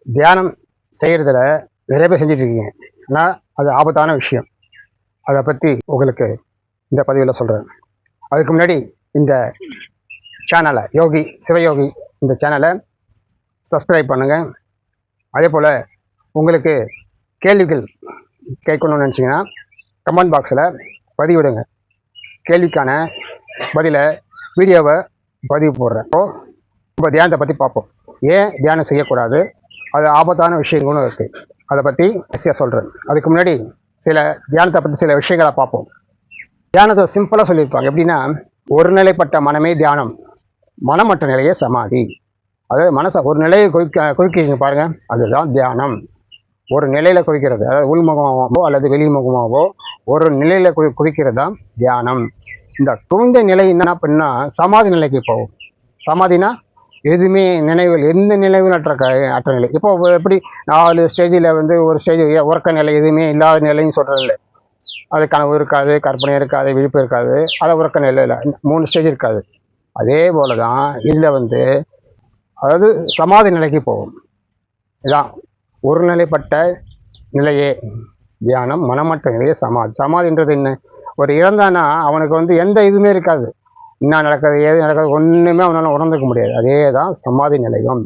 தியானம் செய்கிறதுல நிறைய பேர் செஞ்சுட்டு இருக்கீங்க. ஆனால் அது ஆபத்தான விஷயம். அதை பற்றி உங்களுக்கு இந்த பதிவில் சொல்கிறேன். அதுக்கு முன்னாடி இந்த சேனலை சிவயோகி இந்த சேனலை சப்ஸ்கிரைப் பண்ணுங்கள். அதே போல் உங்களுக்கு கேள்விகள் கேட்கணும்னு நினச்சிங்கன்னா கமெண்ட் பாக்ஸில் பதிவிடுங்க. கேள்விக்கான பதிலை வீடியோவை பதிவு போடுறேன். இப்போ தியானத்தை பற்றி பார்ப்போம். ஏன் தியானம் செய்யக்கூடாது, அது ஆபத்தான விஷயங்களும் இருக்குது, அதை பற்றி ஈஸியாக சொல்கிறேன். அதுக்கு முன்னாடி தியானத்தை பற்றி சில விஷயங்களை பார்ப்போம். தியானத்தை சிம்பிளாக சொல்லியிருப்பாங்க. எப்படின்னா, ஒரு நிலைப்பட்ட மனமே தியானம், மனமற்ற நிலையே சமாதி. அதாவது மனசை ஒரு நிலையை குறிக்கிறீங்க பாருங்கள், அதுதான் தியானம். ஒரு நிலையில் குறிக்கிறது, அதாவது உள்முகமாகவோ அல்லது வெளிமுகமாகவோ ஒரு நிலையில் குறிக்கிறது தான் தியானம். இந்த குவிந்த நிலை என்ன அப்படின்னா சமாதி நிலைக்கு போகும். சமாதினா எதுவுமே எந்த நினைவும் அற்ற நிலை. இப்போ எப்படி 4 ஸ்டேஜில் ஒரு ஸ்டேஜ் உறக்க நிலை எதுவுமே இல்லாத நிலைன்னு சொல்கிறதில்ல. அது கனவு இருக்காது, கற்பனை இருக்காது, விழிப்பு இருக்காது, அதை உறக்க நிலையில் 3 ஸ்டேஜ் இருக்காது. அதே போல தான் இதில் அதாவது சமாதி நிலைக்கு போகும். இதான் ஒரு நிலைப்பட்ட நிலையே தியானம், மனமற்ற நிலையே சமாதி. சமாதின்றது என்ன? ஒரு இறந்தானா அவனுக்கு எந்த இதுவுமே இருக்காது, என்ன நடக்குது ஏது நடக்குது ஒன்றுமே அவனால் உணர்ந்துக்க முடியாது. அதே தான் சமாதி நிலையம்.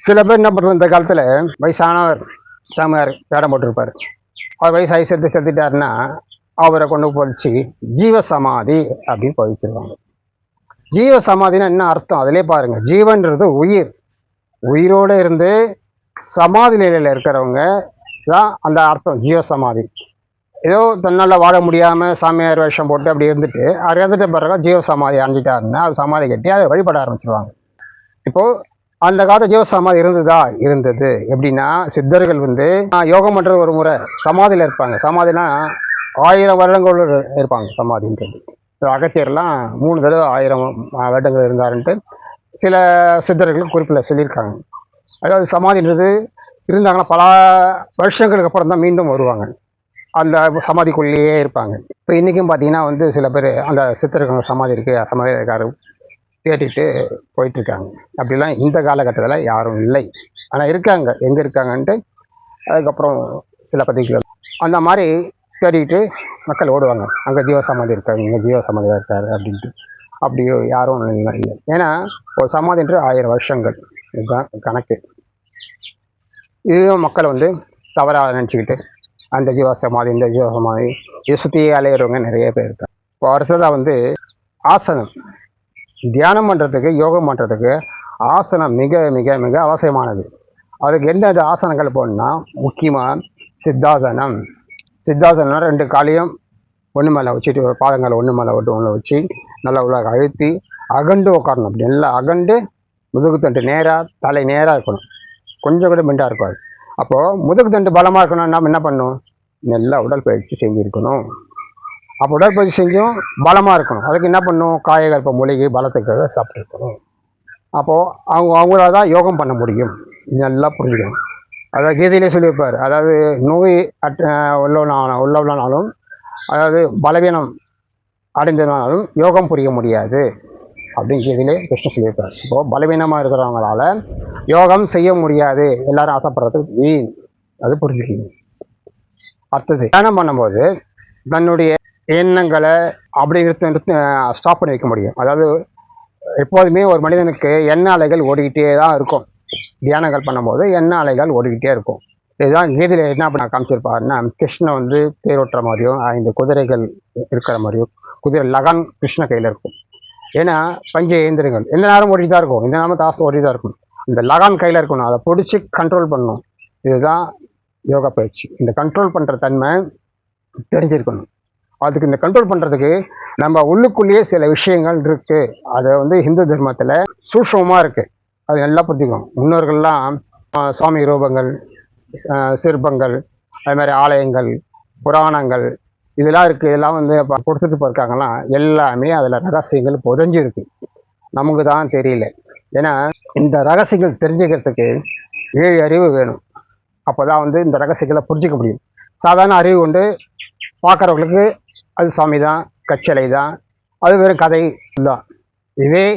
சில பேர் என்ன பண்ணுறது, இந்த காலத்தில் வயசானவர் சாமியார் வேடம் போட்டிருப்பார். அவர் வயசாகி செத்துட்டாருன்னா அவரை கொண்டு போதிச்சு ஜீவசமாதி அப்படின்னு போதிச்சிருவாங்க. ஜீவசமாதினா என்ன அர்த்தம் அதிலே பாருங்கள். ஜீவன்றது உயிர், உயிரோடு இருந்து சமாதி நிலையில் இருக்கிறவங்க தான் அந்த அர்த்தம் ஜீவசமாதி. ஏதோ தன்னால் வாழ முடியாமல் சாமியார் வேஷம் போட்டு அப்படி இருந்துட்டு அவர் இறந்துட்டு பிறகு ஜீவசமாதி அடைஞ்சிட்டாருன்னா அது சமாதி கட்டி அதை வழிபட ஆரம்பிச்சிருவாங்க. இப்போது அந்த காலத்து ஜீவசமாதி இருந்தது. எப்படின்னா, சித்தர்கள் யோகம் பண்ணுறது ஒரு முறை சமாதியில் இருப்பாங்க. சமாதினா 1000 வருடங்கள் இருப்பாங்க சமாதின்றது. அகத்தியர்லாம் 3 தடவை 1000 வருடங்கள் இருந்தாருன்ட்டு சில சித்தர்கள் குறிப்பில் சொல்லியிருக்காங்க. அதாவது சமாதின்றது இருந்தாங்கன்னா பல வருஷங்களுக்கு அப்புறம் தான் மீண்டும் வருவாங்க, அந்த சமாதிக்குள்ளேயே இருப்பாங்க. இப்போ இன்றைக்கும் பார்த்தீங்கன்னா சில பேர் அந்த சித்தர்கள் சமாதி இருக்குது, சமாதி இருக்காரு கேட்டுட்டு போயிட்டுருக்காங்க. அப்படிலாம் இந்த காலகட்டத்தில் யாரும் இல்லை. ஆனால் இருக்காங்க, எங்கே இருக்காங்கன்ட்டு அதுக்கப்புறம் சில பதிவுகள் அந்த மாதிரி தேடிக்கிட்டு மக்கள் ஓடுவாங்க. அங்கே ஜீவசமாதி இருக்காரு, இங்கே ஜீவசமாதியாக இருக்காரு அப்படின்ட்டு. அப்படி யாரும் இல்லை. ஏன்னா ஒரு சமாதின்ற 1000 வருஷங்கள் இதுதான் கணக்கு. இதுவும் மக்கள் தவறாக நினச்சிக்கிட்டு அந்த ஜீவசமாதி இந்த ஜீவசமாதி இதை சுற்றியே அலையிறவங்க நிறைய பேர் இருக்காங்க. இப்போ அடுத்ததாக ஆசனம். தியானம் பண்ணுறதுக்கு, யோகம் பண்ணுறதுக்கு ஆசனம் மிக மிக மிக அவசியமானது. அதுக்கு எந்தெந்த ஆசனங்கள் போடணும்னா, முக்கியமாக சித்தாசனம். சித்தாசனம் 2 காலையும் ஒன்று மேலே வச்சுட்டு, பாதங்களை ஒன்று மேலே ஒன்று வச்சு நல்லா உள்ள அழுத்தி அகண்டு உட்காரணும். அப்படி நல்லா அகண்டு முதுகு தண்டு நேராக, தலை நேராக இருக்கணும், கொஞ்சம் கூட பெண்டாக இருக்காது. அப்போது முதுகு தண்டு பலமாக இருக்கணும். நம்ம என்ன பண்ணணும், நல்லா உடற்பயிற்சி செஞ்சுருக்கணும். அப்போ உடற்பயிற்சி செஞ்சும் பலமாக இருக்கணும். அதுக்கு என்ன பண்ணணும், காயகல்ப மூலிகை பலத்துக்காக சாப்பிட்டுருக்கணும். அப்போது அவங்களால தான் யோகம் பண்ண முடியும். இது நல்லா புரிஞ்சுக்கணும். அதாவது கீதையிலே சொல்லியிருப்பார், அதாவது நோய் உள்ளவனாலும் அதாவது பலவீனம் அடைந்தனாலும் யோகம் புரிய முடியாது அப்படின்னு கீதையிலே கிருஷ்ணன் சொல்லியிருப்பார். இப்போது பலவீனமாக இருக்கிறவங்களால யோகம் செய்ய முடியாது, எல்லாரும் ஆசைப்படுறதுக்கு வீண். அது புரிஞ்சுக்கணும். அடுத்தது தியானம் பண்ணும்போது தன்னுடைய எண்ணங்களை அப்படி ஸ்டாப் பண்ணி வைக்க முடியும். அதாவது எப்போதுமே ஒரு மனிதனுக்கு எண்ண அலைகள் ஓடிக்கிட்டே தான் இருக்கும். தியானங்கள் பண்ணும்போது எண்ண அலைகள் ஓடிக்கிட்டே இருக்கும். இதுதான் கீதையில் என்ன பண்ண காமிச்சிருப்பாருன்னா, கிருஷ்ணன் தேரோட்டுற மாதிரியும் 5 குதிரைகள் இருக்கிற மாதிரியும், குதிரை லகான் கிருஷ்ண கையில் இருக்கும். ஏன்னா பஞ்ச இயந்திரங்கள் எந்த நேரம் ஓடிட்டு தான் இருக்கும், எந்த நேரம் தாசு ஓடிட்டு தான் இருக்கும். இந்த லகான் கையில் இருக்கணும், அதை பிடிச்சி கண்ட்ரோல் பண்ணணும். இதுதான் யோகா பயிற்சி. இந்த கண்ட்ரோல் பண்ணுற தன்மை தெரிஞ்சிருக்கணும். அதுக்கு இந்த கண்ட்ரோல் பண்ணுறதுக்கு நம்ம உள்ளுக்குள்ளேயே சில விஷயங்கள் இருக்குது. அதை ஹிந்து தர்மத்தில் சூட்சமமாக இருக்குது, அது நல்லா புரிஞ்சுக்கணும். முன்னோர்கள்லாம் சுவாமி ரூபங்கள், சிற்பங்கள், அது மாதிரி ஆலயங்கள், புராணங்கள் இதெல்லாம் இருக்குது. இதெல்லாம் கொடுத்துட்டு போயிருக்காங்கலாம், எல்லாமே அதில் ரகசியங்கள் புதைஞ்சிருக்கு. நமக்கு தான் தெரியல. ஏன்னா இந்த ரகசியங்கள் தெரிஞ்சுக்கிறதுக்கு 7 அறிவு வேணும். அப்போ தான் இந்த ரகசியங்களை புரிஞ்சிக்க முடியும். சாதாரண அறிவு கொண்டு பார்க்குறவங்களுக்கு அது சாமி தான், கச்சலை தான், அது வெறும் கதை தான். இதே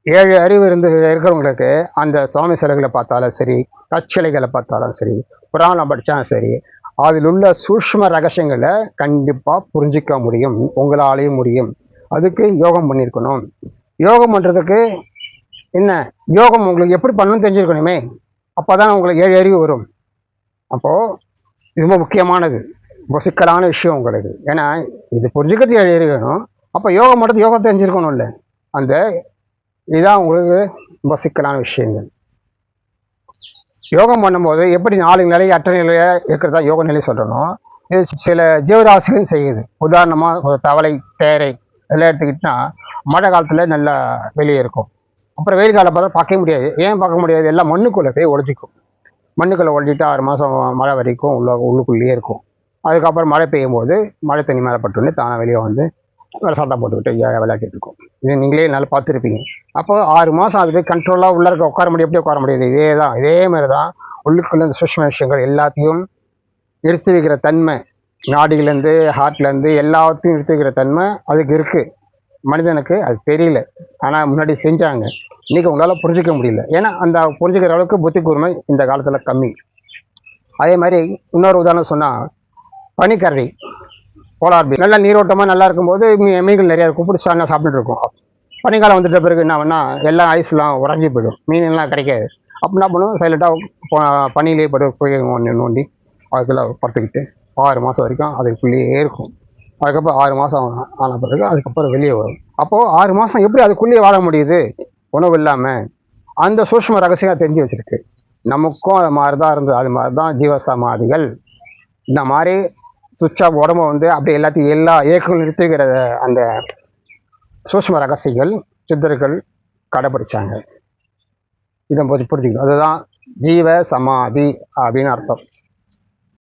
7 அறிவு இருக்கிறவங்களுக்கு அந்த சுவாமி சிலைகளை பார்த்தாலும் சரி, கற்சிலைகளை பார்த்தாலும் சரி, புராணம் படித்தாலும் சரி, அதில் உள்ள சூஷ்ம ரகசியங்களை கண்டிப்பாக புரிஞ்சிக்க முடியும், உங்களாலேயும் முடியும். அதுக்கு யோகம் பண்ணியிருக்கணும். யோகம் பண்ணுறதுக்கு என்ன, யோகம் உங்களுக்கு எப்படி பண்ணணும்னு தெரிஞ்சிருக்கணுமே. அப்போ தான் உங்களுக்கு 7 அறிவு வரும். அப்போது இது ரொம்ப முக்கியமானது, ரொம்ப சிக்கலான விஷயம் உங்களுக்கு. ஏன்னா இது புரிஞ்சுக்கிறது 7 அறிவு வேணும். அப்போ யோகம் பண்ணுறது யோகம் தெரிஞ்சிருக்கணும்ல. அந்த இதுதான் உங்களுக்கு ரொம்ப சிக்கலான விஷயங்கள். யோகம் பண்ணும்போது எப்படி 4 நிலை 8 நிலையை இருக்கிறதா யோக நிலை சொல்லணும். இது சில ஜீவராசிகளையும் செய்யுது. உதாரணமாக ஒரு தவளை, தேரை இதெல்லாம் எடுத்துக்கிட்டா மழை காலத்தில் நல்லா வெளியே இருக்கும். அப்புறம் வெயில் காலம் பார்த்தா பார்க்க முடியாது. ஏன் பார்க்க முடியாது? எல்லாம் மண்ணுக்குள்ளே போய் ஒழிஞ்சிக்கும். மண்ணுக்குள்ளே ஒழிஞ்சிட்டு 6 மாதம் மழை வரைக்கும் உள்ளுக்குள்ளேயே இருக்கும். அதுக்கப்புறம் மழை பெய்யும் போது மழை தண்ணி மேலே பட்டுன்னு தானே வெளியே வந்து சத்தம் போட்டுக்கிட்டு விளையாட்டிட்டு இருக்கும். இது நீங்களே நல்லா பார்த்துருப்பீங்க. அப்போ 6 மாதம் அது போய் கண்ட்ரோலாக உள்ள இருக்க உட்கார முடியும். எப்படி உட்கார முடியாது? இதே மாதிரி தான் உள்ளுக்குள்ள இந்த சூஷ்ம விஷயங்கள் எல்லாத்தையும் எடுத்து வைக்கிற தன்மை, நாடியிலேருந்து ஹார்ட்லேருந்து எல்லாத்தையும் எடுத்து வைக்கிற தன்மை அதுக்கு இருக்குது. மனிதனுக்கு அது தெரியல, ஆனால் முன்னாடி செஞ்சாங்க. இன்றைக்கி உங்களால் புரிஞ்சிக்க முடியல. ஏன்னா அந்த புரிஞ்சுக்கிற அளவுக்கு புத்தி கூர்மை இந்த காலத்தில் கம்மி. அதே மாதிரி இன்னொரு உதாரணம் சொன்னால், பனிக்கரடி, போலார் பீர் நல்லா நீரோட்டமாக நல்லா இருக்கும்போது மீன்கள் நிறையா கூப்பிட்டு சாப்பிட்டுட்டு இருக்கும். பனிக்காலம் வந்துட்ட பிறகு என்ன பண்ணால் எல்லாம் ஐஸ்லாம் உறைஞ்சி போயிடும், மீன்லாம் கிடைக்காது. அப்போ என்ன பண்ணுவோம், சைலண்ட்டாக பனியிலே போய் நோண்டி அதுக்குள்ளே படுத்துக்கிட்டு 6 மாதம் வரைக்கும் அதுக்குள்ளேயே இருக்கும். அதுக்கப்புறம் 6 மாதம் ஆன பிறகு அதுக்கப்புறம் வெளியே வரும். அப்போது 6 மாதம் எப்படி அதுக்குள்ளேயே வாழ முடியுது உணவு இல்லாமல்? அந்த சூஷ்ம ரகசியம் தெரிஞ்சு வச்சுருக்கு. நமக்கும் அது மாதிரி தான் இருந்தது. அது மாதிரி தான் ஜீவசமாதிகள். இந்த மாதிரி சுவிட்ச் ஆஃப் உடம்பு வந்து அப்படி எல்லாத்தையும் எல்லா இயக்கங்களும் நிறுத்துகிற அந்த சூஷ்ம ரகசியங்கள் சித்தர்கள் கடைப்பிடிச்சாங்க. இதை புரிஞ்சுக்கணும். அதுதான் ஜீவ சமாதி அப்படின்னு அர்த்தம்.